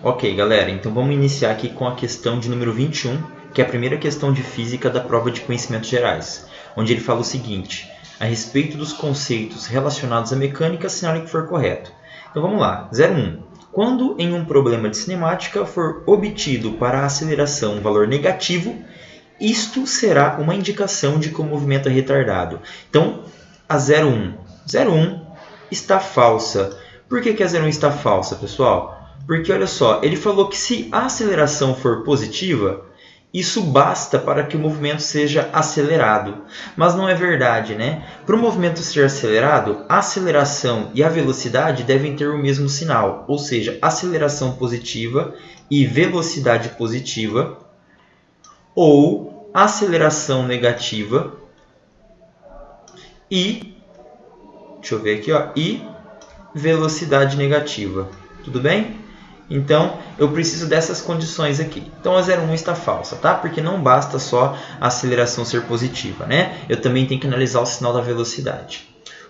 Ok, galera, então vamos iniciar aqui com a questão de número 21, que é a primeira questão de física da prova de conhecimentos gerais, onde ele fala o seguinte: a respeito dos conceitos relacionados à mecânica, assinale que for correto. Então vamos lá, 01. Quando em um problema de cinemática for obtido para a aceleração um valor negativo, isto será uma indicação de que o movimento é retardado. Então, a 01 está falsa. Por que a 01 está falsa, pessoal? Porque, olha só, ele falou que se a aceleração for positiva, isso basta para que o movimento seja acelerado. Mas não é verdade, né? Para o movimento ser acelerado, a aceleração e a velocidade devem ter o mesmo sinal. Ou seja, aceleração positiva e velocidade positiva, ou aceleração negativa e, deixa eu ver aqui, ó, e velocidade negativa. Tudo bem? Então, eu preciso dessas condições aqui. Então, a 01 está falsa, tá? Porque não basta só a aceleração ser positiva, né? Eu também tenho que analisar o sinal da velocidade.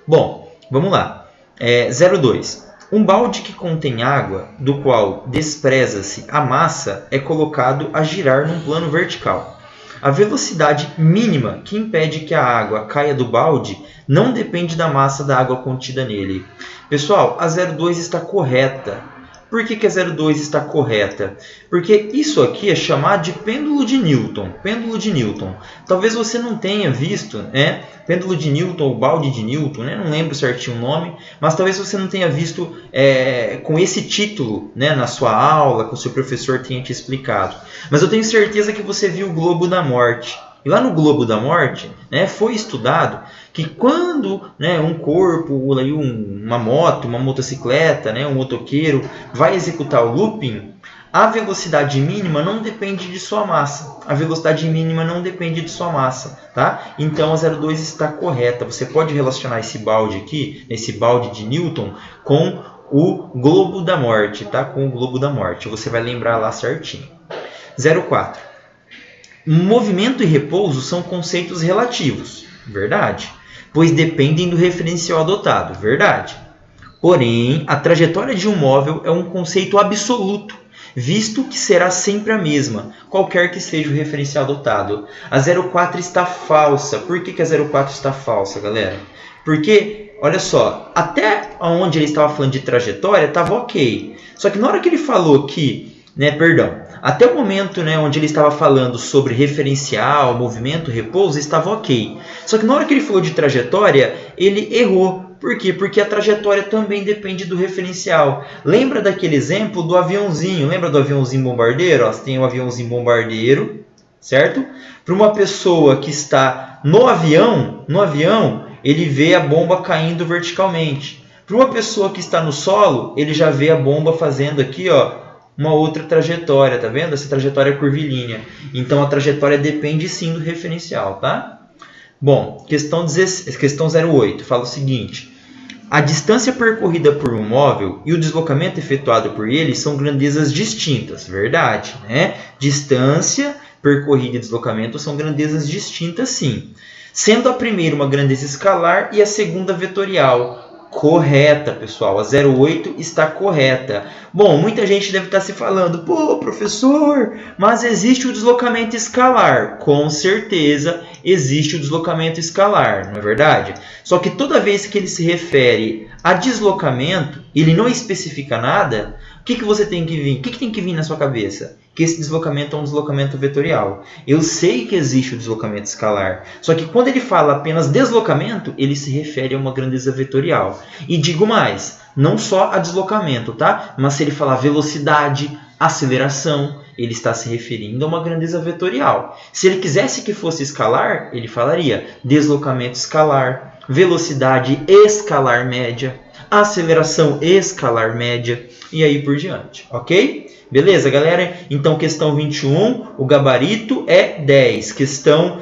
Bom, vamos lá. 02. Um balde que contém água, do qual despreza-se a massa, é colocado a girar num plano vertical. A velocidade mínima que impede que a água caia do balde não depende da massa da água contida nele. Pessoal, a 02 está correta. Por que a 02 está correta? Porque isso aqui é chamado de pêndulo de Newton. Pêndulo de Newton. Talvez você não tenha visto, né? Pêndulo de Newton ou balde de Newton, né? Não lembro certinho o nome, mas talvez você não tenha visto com esse título, né? Na sua aula, que o seu professor tenha te explicado. Mas eu tenho certeza que você viu o Globo da Morte. E lá no Globo da Morte, né, foi estudado que quando, né, um corpo, uma moto, uma motocicleta, né, um motoqueiro vai executar o looping, a velocidade mínima não depende de sua massa. A velocidade mínima não depende de sua massa, tá? Então a 02 está correta. Você pode relacionar esse balde aqui, esse balde de Newton, com o Globo da Morte, tá? Com o Globo da Morte. Você vai lembrar lá certinho. 04. Movimento e repouso são conceitos relativos, verdade, pois dependem do referencial adotado, verdade. Porém, a trajetória de um móvel é um conceito absoluto, visto que será sempre a mesma, qualquer que seja o referencial adotado. A 04 está falsa. Por que a 04 está falsa, galera? Porque, olha só, até onde ele estava falando de trajetória, estava ok. Só que na hora que ele falou que, até o momento, né, onde ele estava falando sobre referencial, movimento, repouso, estava ok. Só que na hora que ele falou de trajetória, ele errou. Por quê? Porque a trajetória também depende do referencial. Lembra daquele exemplo do aviãozinho? Lembra do aviãozinho bombardeiro? Ó, você tem o aviãozinho bombardeiro, certo? Para uma pessoa que está no avião, ele vê a bomba caindo verticalmente. Para uma pessoa que está no solo, ele já vê a bomba fazendo aqui, ó, uma outra trajetória, tá vendo? Essa trajetória é curvilínea. Então, a trajetória depende sim do referencial, tá? Bom, questão 08 fala o seguinte: a distância percorrida por um móvel e o deslocamento efetuado por ele são grandezas distintas, verdade, né? Distância, percorrida e deslocamento são grandezas distintas, sim. Sendo a primeira uma grandeza escalar e a segunda vetorial. Correta, pessoal. A 08 está correta. Bom, muita gente deve estar se falando: pô, professor, mas existe o deslocamento escalar. Com certeza existe o deslocamento escalar, não é verdade? Só que toda vez que ele se refere a deslocamento, ele não especifica nada. O que você tem que vir? O que tem que vir na sua cabeça? Que esse deslocamento é um deslocamento vetorial. Eu sei que existe o deslocamento escalar, só que quando ele fala apenas deslocamento, ele se refere a uma grandeza vetorial. E digo mais, não só a deslocamento, tá? Mas se ele falar velocidade, aceleração, ele está se referindo a uma grandeza vetorial. Se ele quisesse que fosse escalar, ele falaria deslocamento escalar, velocidade escalar média, aceleração escalar média e aí por diante, ok? Beleza, galera? Então, questão 21, o gabarito é 10. Questão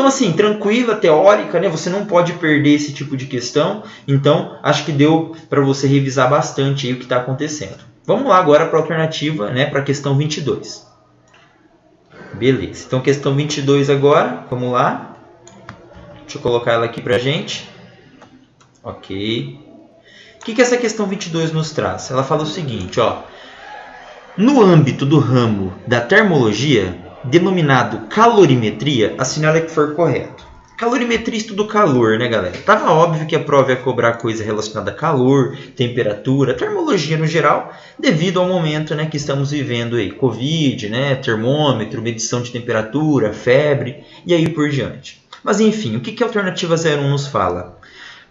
assim, tranquila, teórica, né? Você não pode perder esse tipo de questão. Então, acho que deu para você revisar bastante aí o que está acontecendo. Vamos lá agora para a alternativa, né? Para a questão 22. Beleza. Então, questão 22 agora. Vamos lá. Deixa eu colocar ela aqui para a gente. Ok. O que essa questão 22 nos traz? Ela fala o seguinte, ó. No âmbito do ramo da termologia, denominado calorimetria, assinale o que for correto. Calorimetria estuda o calor, né, galera? Tava óbvio que a prova ia cobrar coisa relacionada a calor, temperatura, termologia no geral, devido ao momento, né, que estamos vivendo aí. Covid, né, termômetro, medição de temperatura, febre e aí por diante. Mas enfim, o que a alternativa 01 nos fala?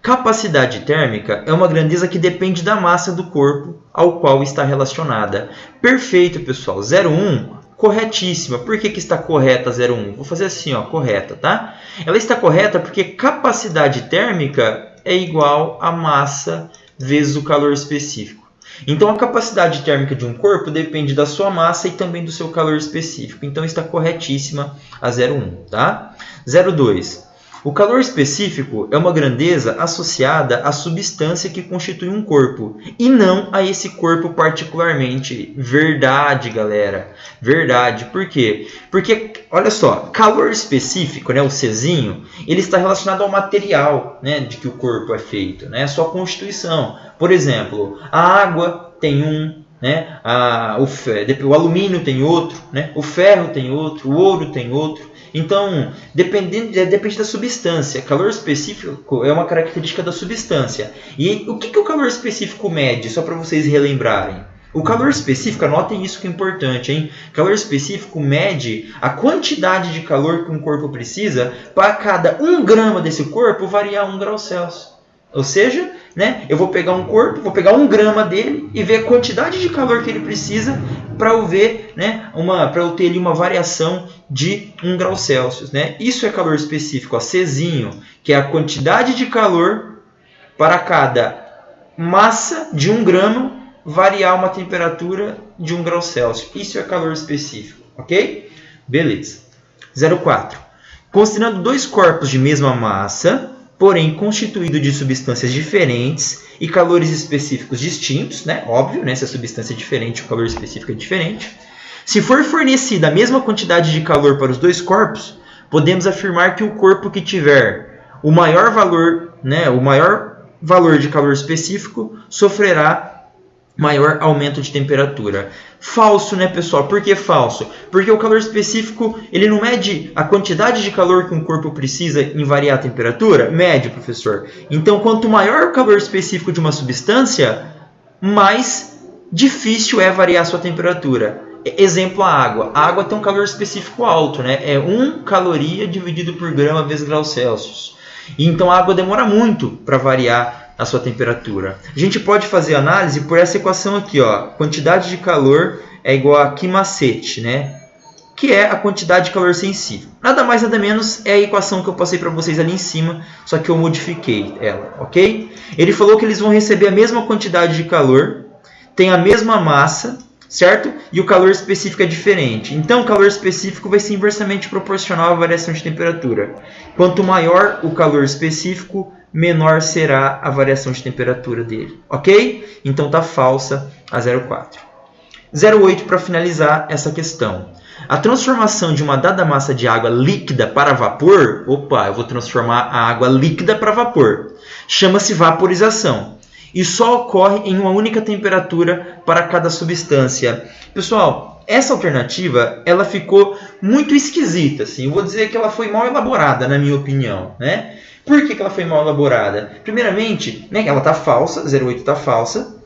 Capacidade térmica é uma grandeza que depende da massa do corpo ao qual está relacionada. Perfeito, pessoal. 01, corretíssima. Por que está correta 01? Vou fazer assim, ó, correta, tá? Ela está correta porque capacidade térmica é igual a massa vezes o calor específico. Então, a capacidade térmica de um corpo depende da sua massa e também do seu calor específico. Então, está corretíssima a 01, tá? 02. O calor específico é uma grandeza associada à substância que constitui um corpo, e não a esse corpo particularmente. Verdade, galera. Verdade. Por quê? Porque, olha só, calor específico, né, o Czinho, ele está relacionado ao material, né, de que o corpo é feito, né, a sua constituição. Por exemplo, a água tem um, né, o alumínio tem outro, né, o ferro tem outro, o ouro tem outro. Então, depende da substância. Calor específico é uma característica da substância. E o que o calor específico mede? Só para vocês relembrarem. O calor específico, anotem isso que é importante, hein? Calor específico mede a quantidade de calor que um corpo precisa para cada 1 grama desse corpo variar 1 grau Celsius. Ou seja, né, eu vou pegar um corpo, vou pegar 1 grama dele e ver a quantidade de calor que ele precisa para eu ver, né, para eu ter ali uma variação de 1 grau Celsius. Né? Isso é calor específico, ó, Czinho, que é a quantidade de calor para cada massa de 1 grama variar uma temperatura de 1 grau Celsius. Isso é calor específico, ok? Beleza. 04. Considerando 2 corpos de mesma massa, porém constituído de substâncias diferentes e calores específicos distintos, né? Óbvio, né? Se a substância é diferente, o calor específico é diferente. Se for fornecida a mesma quantidade de calor para os 2 corpos, podemos afirmar que o corpo que tiver o maior valor, né, o maior valor de calor específico sofrerá maior aumento de temperatura. Falso, né, pessoal? Por que falso? Porque o calor específico, ele não mede a quantidade de calor que um corpo precisa em variar a temperatura? Mede, professor. Então, quanto maior o calor específico de uma substância, mais difícil é variar a sua temperatura. Exemplo, a água. A água tem um calor específico alto, né? É 1 caloria dividido por grama vezes graus Celsius. Então, a água demora muito para variar a sua temperatura. A gente pode fazer análise por essa equação aqui, ó. Quantidade de calor é igual a Q macete, né? Que é a quantidade de calor sensível. Nada mais, nada menos é a equação que eu passei para vocês ali em cima, só que eu modifiquei ela, ok? Ele falou que eles vão receber a mesma quantidade de calor, tem a mesma massa, certo? E o calor específico é diferente. Então, o calor específico vai ser inversamente proporcional à variação de temperatura. Quanto maior o calor específico, menor será a variação de temperatura dele, ok? Então está falsa a 04. 08 para finalizar essa questão. A transformação de uma dada massa de água líquida para vapor, opa, eu vou transformar a água líquida para vapor, chama-se vaporização. E só ocorre em uma única temperatura para cada substância. Pessoal, essa alternativa ela ficou muito esquisita, assim. Eu vou dizer que ela foi mal elaborada, na minha opinião, né? Por que ela foi mal elaborada? Primeiramente, né, ela está falsa, 08 está falsa,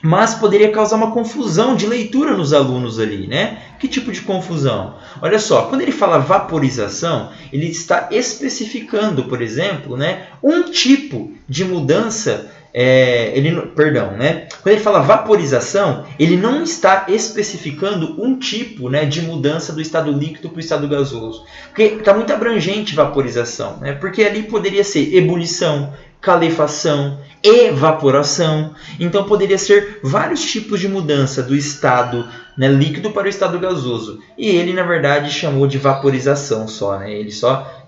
mas poderia causar uma confusão de leitura nos alunos ali, né? Que tipo de confusão? Olha só, quando ele fala vaporização, ele está especificando, por exemplo, né, um tipo de mudança. Quando ele fala vaporização, ele não está especificando um tipo, né, de mudança do estado líquido para o estado gasoso. Porque está muito abrangente vaporização, né? Porque ali poderia ser ebulição, calefação, evaporação. Então poderia ser vários tipos de mudança do estado, né, líquido para o estado gasoso. E ele, na verdade, chamou de vaporização só. Né? Ele só,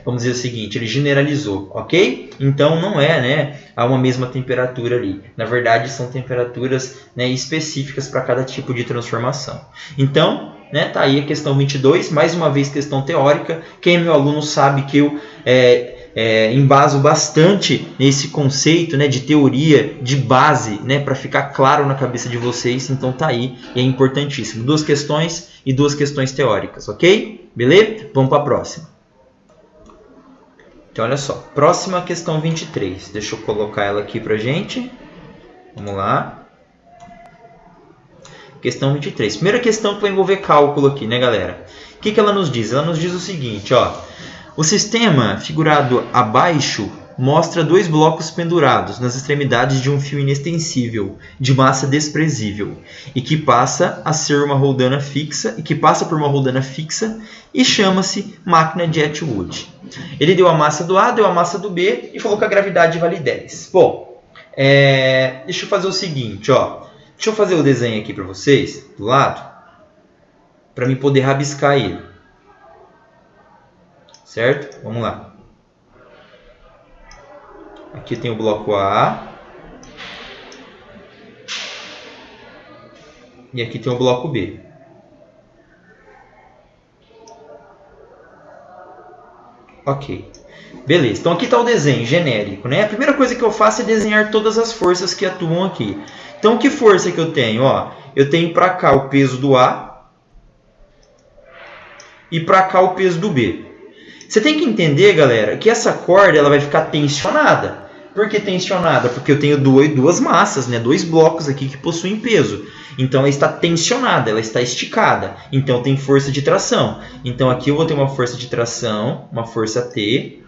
vamos dizer o seguinte, ele generalizou, ok? Então não é, né, a uma mesma temperatura ali. Na verdade, são temperaturas, né, específicas para cada tipo de transformação. Então, né, tá aí a questão 22, mais uma vez questão teórica. Quem é meu aluno sabe que eu embaso bastante nesse conceito, né, de teoria, de base, né, para ficar claro na cabeça de vocês. Então tá aí, e é importantíssimo. 2 questões e 2 questões teóricas, ok? Beleza? Vamos para a próxima. Então olha só, próxima questão 23. Deixa eu colocar ela aqui pra gente. Vamos lá. Questão 23. Primeira questão que vai envolver cálculo aqui, né, galera? O que ela nos diz? Ela nos diz o seguinte, ó. O sistema figurado abaixo mostra 2 blocos pendurados nas extremidades de um fio inextensível, de massa desprezível, e que passa a ser uma roldana fixa, e chama-se máquina de Atwood. Ele deu a massa do A, deu a massa do B e falou que a gravidade vale 10. Bom, deixa eu fazer o seguinte, ó. Deixa eu fazer o desenho aqui para vocês, do lado, para mim poder rabiscar ele. Certo? Vamos lá. Aqui tem o bloco A. E aqui tem o bloco B. Ok. Beleza. Então aqui está o desenho genérico, né? A primeira coisa que eu faço é desenhar todas as forças que atuam aqui. Então que força que eu tenho? Ó, eu tenho para cá o peso do A e para cá o peso do B. Você tem que entender, galera, que essa corda ela vai ficar tensionada. Por que tensionada? Porque eu tenho 2 massas, né? 2 blocos aqui que possuem peso. Então ela está tensionada, ela está esticada. Então tem força de tração. Então aqui eu vou ter uma força de tração, uma força T.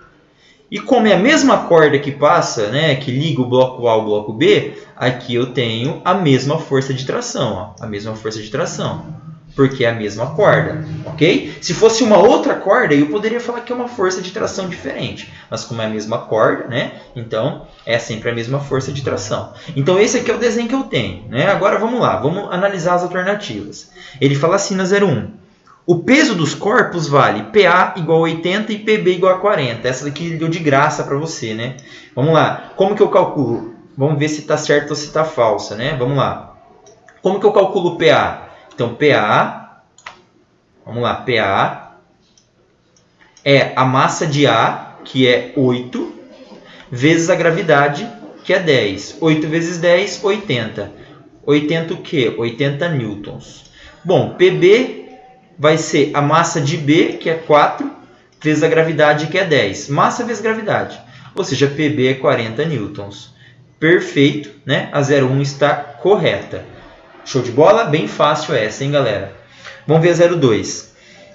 E como é a mesma corda que passa, né, que liga o bloco A ao bloco B, aqui eu tenho a mesma força de tração, ó, a mesma força de tração. Porque é a mesma corda, ok? Se fosse uma outra corda, eu poderia falar que é uma força de tração diferente. Mas como é a mesma corda, né? Então, é sempre a mesma força de tração. Então, esse aqui é o desenho que eu tenho, né? Agora, vamos lá. Vamos analisar as alternativas. Ele fala assim na 01. O peso dos corpos vale PA igual a 80 e PB igual a 40. Essa daqui deu de graça para você, né? Vamos lá. Como que eu calculo? Vamos ver se está certo ou se está falsa, né? Vamos lá. Como que eu calculo PA? Então, PA, vamos lá, PA é a massa de A, que é 8, vezes a gravidade, que é 10. 8 vezes 10, 80. 80 o quê? 80 newtons. Bom, PB vai ser a massa de B, que é 4, vezes a gravidade, que é 10. Massa vezes gravidade. Ou seja, PB é 40 newtons. Perfeito, né? A 01 está correta. Show de bola? Bem fácil essa, hein, galera? Vamos ver a 02.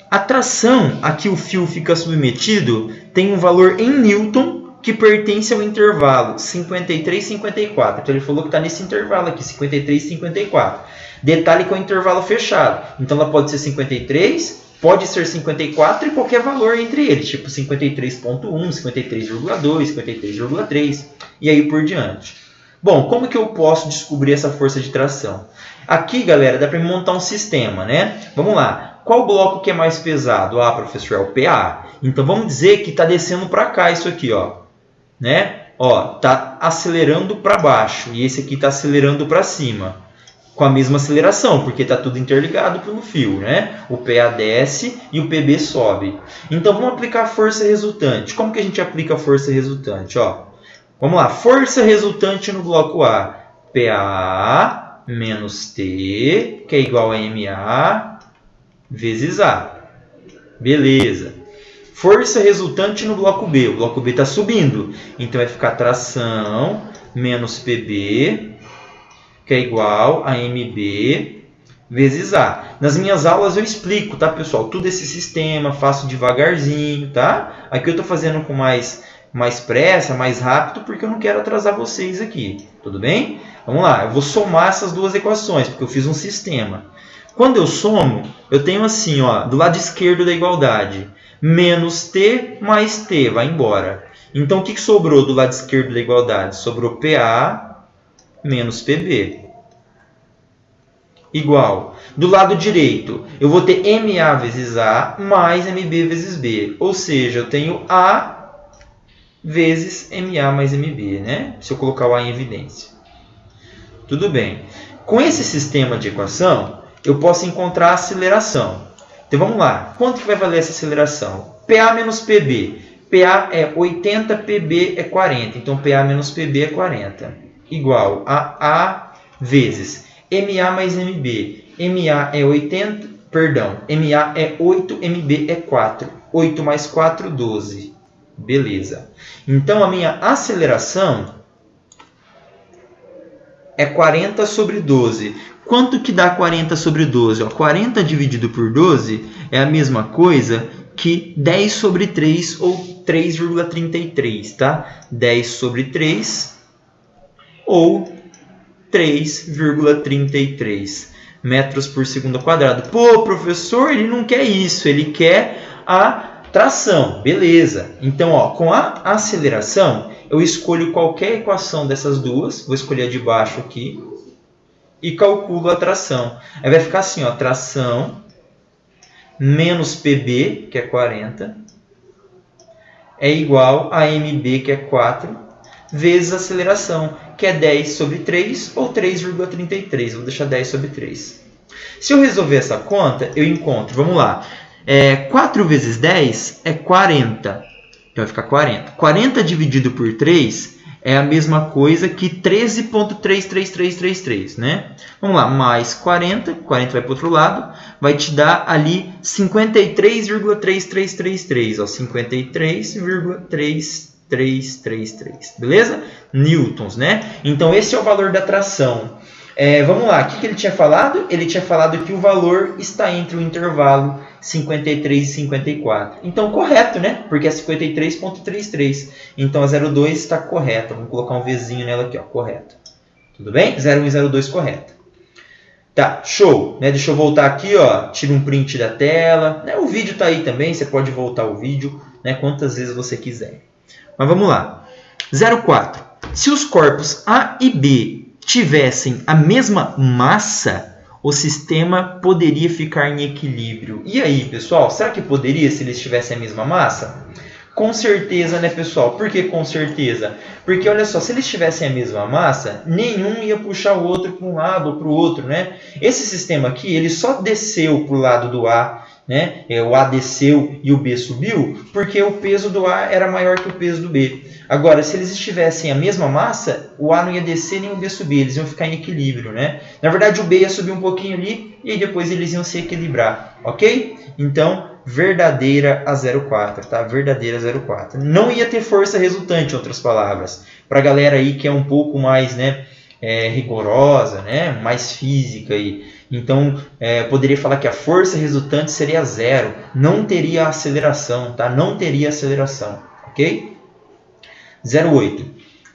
A tração a que o fio fica submetido tem um valor em Newton que pertence ao intervalo 53 e 54. Então, ele falou que está nesse intervalo aqui, 53 e 54. Detalhe que é um intervalo fechado. Então, ela pode ser 53, pode ser 54 e qualquer valor entre eles. Tipo 53.1, 53,2, 53,3 e aí por diante. Bom, como que eu posso descobrir essa força de tração? Aqui, galera, dá para montar um sistema, né? Vamos lá. Qual bloco que é mais pesado? Ah, professor, é o PA. Então, vamos dizer que está descendo para cá isso aqui, ó. Né? Ó, tá acelerando para baixo. E esse aqui está acelerando para cima. Com a mesma aceleração, porque está tudo interligado pelo fio, né? O PA desce e o PB sobe. Então, vamos aplicar a força resultante. Como que a gente aplica a força resultante? Ó, vamos lá. Força resultante no bloco A. PA menos T, que é igual a MA vezes A. Beleza. Força resultante no bloco B. O bloco B está subindo. Então, vai ficar tração menos PB, que é igual a MB vezes A. Nas minhas aulas eu explico, tá, pessoal? Tudo esse sistema, faço devagarzinho, tá? Aqui eu estou fazendo com mais pressa, mais rápido, porque eu não quero atrasar vocês aqui. Tudo bem? Vamos lá, eu vou somar essas duas equações, porque eu fiz um sistema. Quando eu somo, eu tenho assim, ó, do lado esquerdo da igualdade, menos T mais T, vai embora. Então, o que sobrou do lado esquerdo da igualdade? Sobrou PA menos PB. Igual. Do lado direito, eu vou ter MA vezes A mais MB vezes B. Ou seja, eu tenho A vezes MA mais MB, né? Se eu colocar o A em evidência. Tudo bem. Com esse sistema de equação, eu posso encontrar a aceleração. Então, vamos lá. Quanto que vai valer essa aceleração? PA menos PB. PA é 80, PB é 40. Então, PA menos PB é 40. Igual a A vezes MA mais MB. MA é 80, perdão, MA é 8, MB é 4. 8 mais 4, 12. Beleza. Então, a minha aceleração é 40 sobre 12. Quanto que dá 40 sobre 12? Ó, 40 dividido por 12 é a mesma coisa que 10 sobre 3 ou 3,33, tá? 10 sobre 3 ou 3,33 metros por segundo ao quadrado. Pô, professor, ele não quer isso, ele quer a tração. Beleza. Então, ó, com a aceleração, eu escolho qualquer equação dessas duas, vou escolher a de baixo aqui, e calculo a tração. Aí vai ficar assim, ó, tração menos PB, que é 40, é igual a MB, que é 4, vezes a aceleração, que é 10 sobre 3 ou 3,33. Vou deixar 10 sobre 3. Se eu resolver essa conta, eu encontro, vamos lá, 4 vezes 10 é 40. Então vai ficar 40. 40 dividido por 3 é a mesma coisa que 13,33333, né? Vamos lá, mais 40. 40 vai para o outro lado. Vai te dar ali 53,3333. 53,3333. Beleza? Newtons, né? Então esse é o valor da tração. Vamos lá, o que ele tinha falado? Ele tinha falado que o valor está entre o intervalo 53 e 54. Então, correto, né? Porque é 53,33. Então, a 02 está correta. Vamos colocar um Vzinho nela aqui, ó, correto. Tudo bem? 01 e 02 correta. Tá, show. Né? Deixa eu voltar aqui, ó. Tira um print da tela. Né? O vídeo está aí também, você pode voltar o vídeo, né? Quantas vezes você quiser. Mas vamos lá. 04. Se os corpos A e B tivessem a mesma massa, o sistema poderia ficar em equilíbrio. E aí, pessoal, será que poderia se eles tivessem a mesma massa? Com certeza, né, pessoal? Por que com certeza? Porque, olha só, se eles tivessem a mesma massa, nenhum ia puxar o outro para um lado ou para o outro, né? Esse sistema aqui, ele só desceu para o lado do A, né? O A desceu e o B subiu, porque o peso do A era maior que o peso do B. Agora, se eles estivessem a mesma massa, o A não ia descer nem o B subir, eles iam ficar em equilíbrio, né? Na verdade, o B ia subir um pouquinho ali e aí depois eles iam se equilibrar, ok? Então, verdadeira a 04, tá? Verdadeira 04. Não ia ter força resultante, em outras palavras. Para a galera aí que é um pouco mais, né, rigorosa, né, mais física aí. Então, poderia falar que a força resultante seria 0. Não teria aceleração, tá? Não teria aceleração, ok? 08.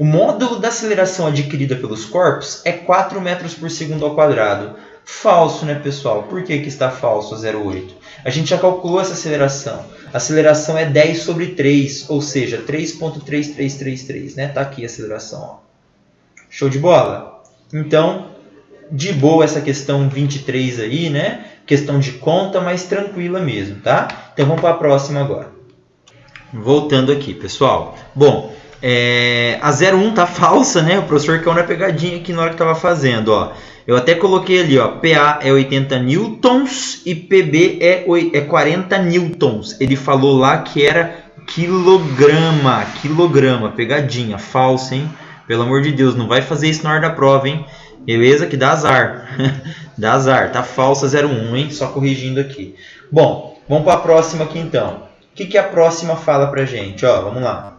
O módulo da aceleração adquirida pelos corpos é 4 metros por segundo ao quadrado. Falso, né, pessoal? Por que está falso a 08? A gente já calculou essa aceleração. A aceleração é 10 sobre 3, ou seja, 3,3333, né? Tá aqui a aceleração, ó. Show de bola? Então, de boa essa questão 23 aí, né? Questão de conta, mas tranquila mesmo, tá? Então, vamos para a próxima agora. Voltando aqui, pessoal. Bom, a 01 tá falsa, né? O professor caiu na pegadinha aqui na hora que estava fazendo, ó. Eu até coloquei ali, ó, PA é 80 newtons e PB é 40 newtons. Ele falou lá que era quilograma, pegadinha, falsa, hein? Pelo amor de Deus, não vai fazer isso na hora da prova, hein? Beleza? Que dá azar. Dá azar, tá falsa 01, hein? Só corrigindo aqui. Bom, vamos para a próxima aqui então. O que a próxima fala pra gente? Ó, vamos lá.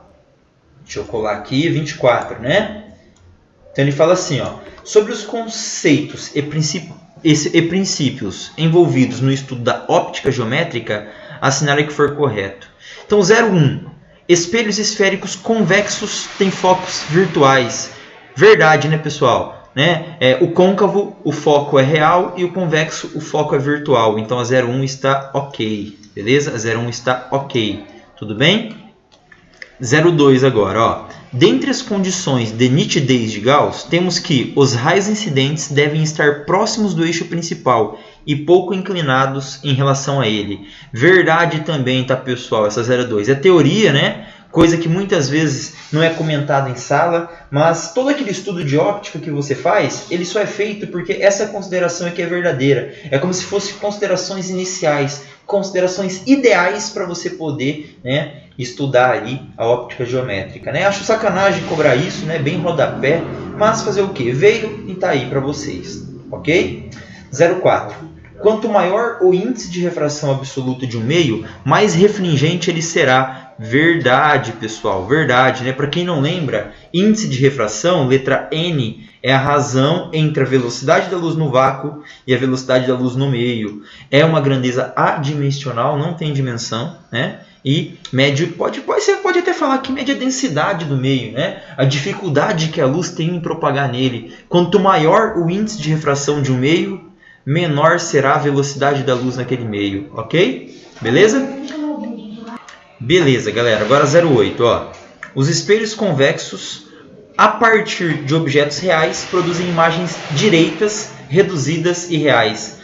Deixa eu colar aqui, 24, né? Então ele fala assim, ó, sobre os conceitos e princípios envolvidos no estudo da óptica geométrica, assinale que for correto. Então 01, espelhos esféricos convexos têm focos virtuais. Verdade, né, pessoal? Né? O côncavo, o foco é real e o convexo, o foco é virtual. Então a 01 está ok, beleza? A 01 está ok, tudo bem? 02 agora, ó. Dentre as condições de nitidez de Gauss, temos que os raios incidentes devem estar próximos do eixo principal e pouco inclinados em relação a ele. Verdade também, tá, pessoal? Essa 02 é teoria, né? Coisa que muitas vezes não é comentada em sala, mas todo aquele estudo de óptica que você faz, ele só é feito porque essa consideração é que é verdadeira. É como se fossem considerações iniciais, considerações ideais para você poder, né, estudar aí a óptica geométrica, né? Acho sacanagem cobrar isso, né? Bem rodapé, mas fazer o que? Veio e tá aí para vocês, ok? 0,4. Quanto maior o índice de refração absoluta de um meio, mais refringente ele será. Verdade, pessoal, verdade, né? Para quem não lembra, índice de refração, letra N, é a razão entre a velocidade da luz no vácuo e a velocidade da luz no meio. É uma grandeza adimensional, não tem dimensão, né? E mede, você pode até falar que mede a densidade do meio, né? A dificuldade que a luz tem em propagar nele. Quanto maior o índice de refração de um meio, menor será a velocidade da luz naquele meio, ok? Beleza? Beleza, galera. Agora 0,8. Ó. Os espelhos convexos, a partir de objetos reais, produzem imagens direitas, reduzidas e reais.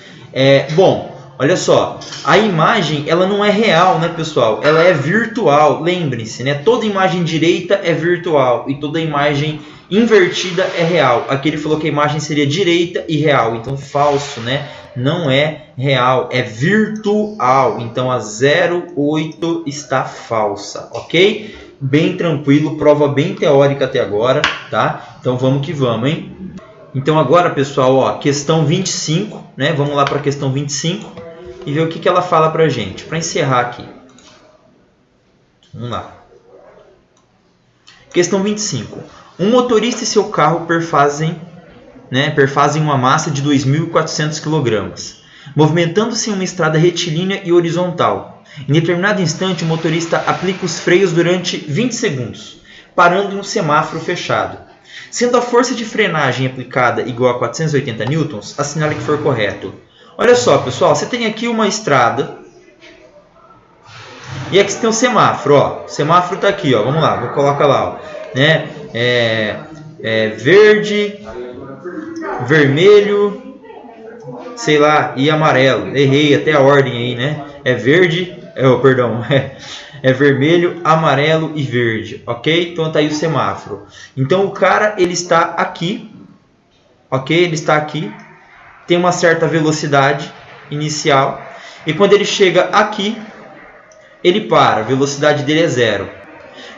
Bom, olha só. A imagem ela não é real, né, pessoal? Ela é virtual. Lembrem-se, né? Toda imagem direita é virtual e toda imagem invertida é real. Aqui ele falou que a imagem seria direita e real. Então, falso, né? Não é real, é virtual. Então, a 0,8 está falsa, ok? Bem tranquilo, prova bem teórica até agora, tá? Então, vamos que vamos, hein? Então, agora, pessoal, ó, questão 25, né? Vamos lá para a questão 25 e ver o que ela fala para a gente. Para encerrar aqui. Vamos lá. Questão 25. Um motorista e seu carro perfazem uma massa de 2.400 kg, movimentando-se em uma estrada retilínea e horizontal. Em determinado instante, o motorista aplica os freios durante 20 segundos, parando em um semáforo fechado. Sendo a força de frenagem aplicada igual a 480 newtons, assinale que for correto. Olha só, pessoal, você tem aqui uma estrada e aqui você tem um semáforo. Ó. O semáforo está aqui, ó. Vamos lá, vou colocar lá. Ó. Né? Verde, vermelho, sei lá, e amarelo. Errei até a ordem aí, né? É verde, é vermelho, amarelo e verde, ok? Então tá aí o semáforo. Então o cara, ele está aqui, ok? Ele está aqui, tem uma certa velocidade inicial, e quando ele chega aqui, ele para, a velocidade dele é 0.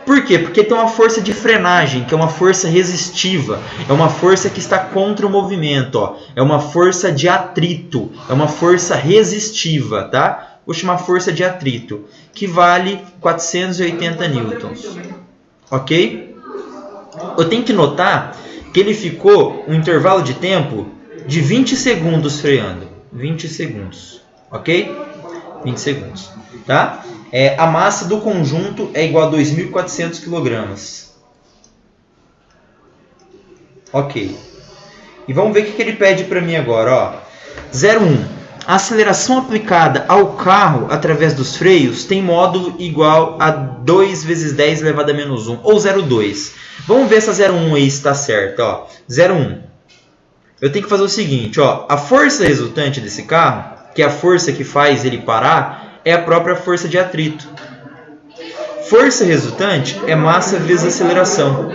Por quê? Porque tem uma força de frenagem, que é uma força resistiva, é uma força que está contra o movimento, ó. É uma força de atrito, é uma força resistiva, tá? Vou chamar força de atrito, que vale 480 newtons, ok? Eu tenho que notar que ele ficou um intervalo de tempo de 20 segundos freando, 20 segundos, ok? 20 segundos, tá? A massa do conjunto é igual a 2.400 kg. Ok. E vamos ver o que ele pede para mim agora. 0,1. A aceleração aplicada ao carro através dos freios tem módulo igual a 2 vezes 10 elevado a menos 1, ou 0,2. Vamos ver se a 0,1 aí está certa. 0,1. Eu tenho que fazer o seguinte. Ó, a força resultante desse carro, que é a força que faz ele parar, é a própria força de atrito. Força resultante é massa vezes aceleração.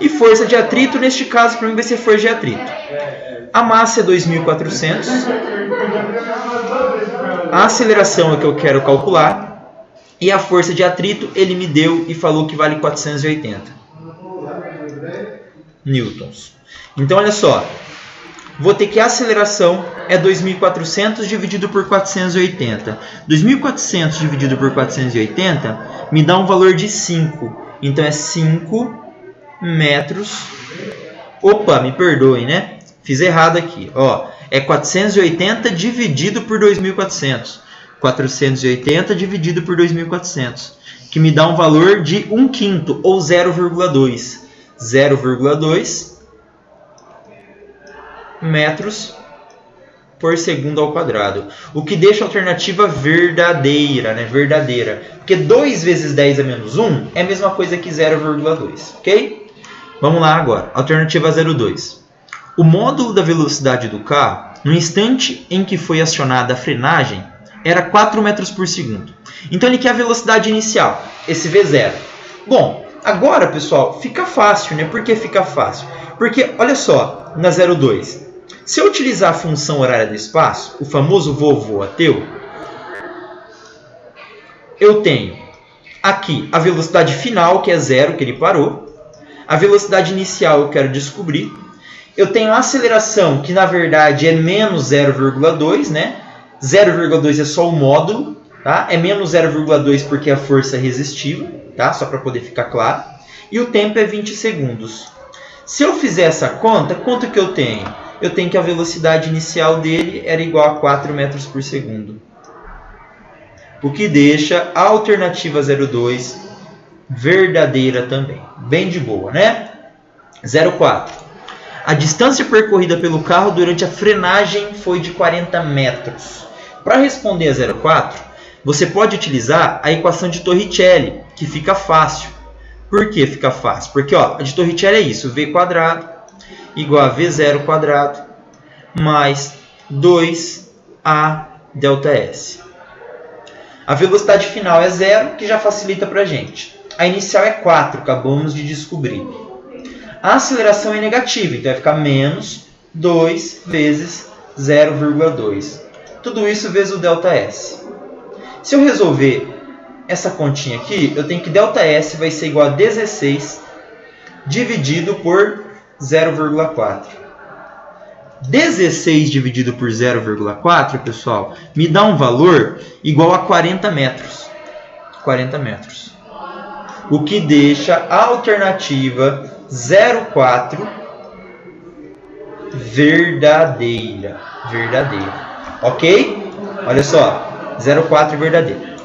E força de atrito, neste caso, para mim vai ser força de atrito. A massa é 2.400. A aceleração é que eu quero calcular. E a força de atrito, ele me deu e falou que vale 480 newtons. Então, olha só. Vou ter que a aceleração é 2.400 dividido por 480. 2.400 dividido por 480 me dá um valor de 5. Então é 5 metros. Opa, me perdoem, né? Fiz errado aqui. Ó, é 480 dividido por 2.400. 480 dividido por 2.400. Que me dá um valor de 1/5 ou 0,2. 0,2 metros por segundo ao quadrado. O que deixa a alternativa verdadeira, né? Verdadeira. Porque 2 vezes 10 a menos 1 é a mesma coisa que 0,2, ok? Vamos lá agora. Alternativa 0,2. O módulo da velocidade do carro, no instante em que foi acionada a frenagem, era 4 metros por segundo. Então ele quer a velocidade inicial, esse V0. Bom, agora, pessoal, fica fácil, né? Por que fica fácil? Porque, olha só, na 0,2. Se eu utilizar a função horária do espaço, o famoso vovô ateu, eu tenho aqui a velocidade final, que é 0, que ele parou. A velocidade inicial eu quero descobrir. Eu tenho a aceleração, que na verdade é menos 0,2, né? 0,2 é só o módulo, tá? É menos 0,2 porque é a força resistiva, tá? Só para poder ficar claro. E o tempo é 20 segundos. Se eu fizer essa conta, quanto que eu tenho? Eu tenho que a velocidade inicial dele era igual a 4 metros por segundo. O que deixa a alternativa 02 verdadeira também. Bem de boa, né? 04. A distância percorrida pelo carro durante a frenagem foi de 40 metros. Para responder a 04, você pode utilizar a equação de Torricelli, que fica fácil. Por que fica fácil? Porque ó, a de Torricelli é isso, v quadrado igual a v0 quadrado mais 2a delta S. A velocidade final é 0, que já facilita para a gente. A inicial é 4, acabamos de descobrir. A aceleração é negativa, então vai ficar menos 2 vezes 0,2. Tudo isso vezes o ΔS. Se eu resolver essa continha aqui, eu tenho que ΔS vai ser igual a 16 dividido por 0,4. 16 dividido por 0,4, pessoal, me dá um valor igual a 40 metros. 40 metros. O que deixa a alternativa 04 verdadeira. Ok? Olha só. 04 verdadeira.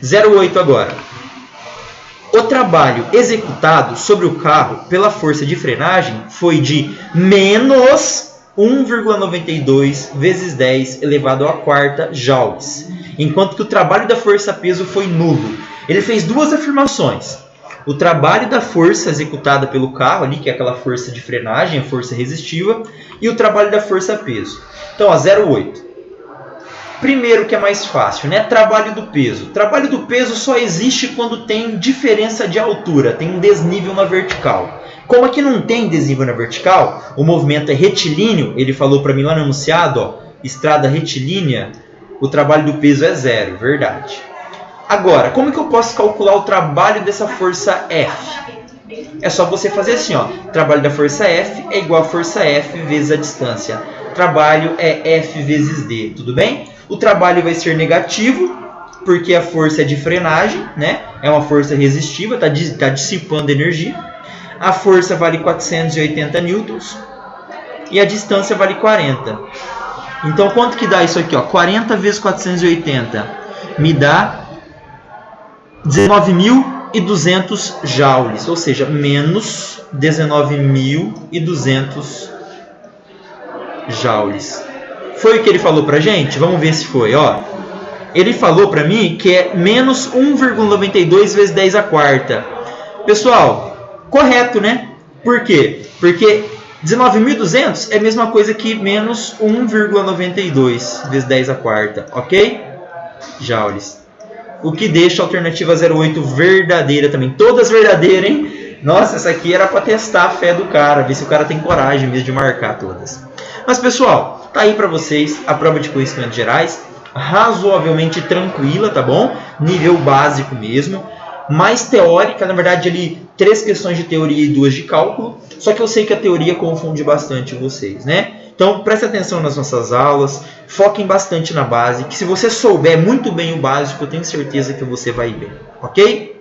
08 agora. O trabalho executado sobre o carro pela força de frenagem foi de menos 1,92 vezes 10 elevado à quarta joules. Enquanto que o trabalho da força-peso foi nulo. Ele fez duas afirmações. O trabalho da força executada pelo carro, ali, que é aquela força de frenagem, a força resistiva, e o trabalho da força-peso. Então, ó, 0,8. Primeiro que é mais fácil, né? Trabalho do peso. Trabalho do peso só existe quando tem diferença de altura, tem um desnível na vertical. Como aqui não tem desnível na vertical, o movimento é retilíneo, ele falou para mim lá no enunciado, ó, estrada retilínea, o trabalho do peso é 0, verdade. Agora, como que eu posso calcular o trabalho dessa força F? É só você fazer assim, ó. Trabalho da força F é igual a força F vezes a distância. Trabalho é F vezes D, tudo bem? O trabalho vai ser negativo, porque a força é de frenagem, né? É uma força resistiva, está dissipando energia. A força vale 480 newtons e a distância vale 40. Então, quanto que dá isso aqui? Ó? 40 vezes 480 me dá 19.200 joules, ou seja, menos 19.200 joules. Foi o que ele falou pra gente? Vamos ver se foi. Ó. Ele falou pra mim que é menos 1,92 vezes 10 à quarta. Pessoal, correto, né? Por quê? Porque 19.200 é a mesma coisa que menos 1,92 vezes 10 à quarta, ok? Joules. O que deixa a alternativa 08 verdadeira também. Todas verdadeiras, hein? Nossa, essa aqui era para testar a fé do cara, ver se o cara tem coragem mesmo de marcar todas. Mas, pessoal, tá aí para vocês a prova de conhecimentos gerais. Razoavelmente tranquila, tá bom? Nível básico mesmo. Mais teórica, na verdade, ali 3 questões de teoria e 2 de cálculo. Só que eu sei que a teoria confunde bastante vocês, né? Então, preste atenção nas nossas aulas, foquem bastante na base, que se você souber muito bem o básico, eu tenho certeza que você vai bem, ok?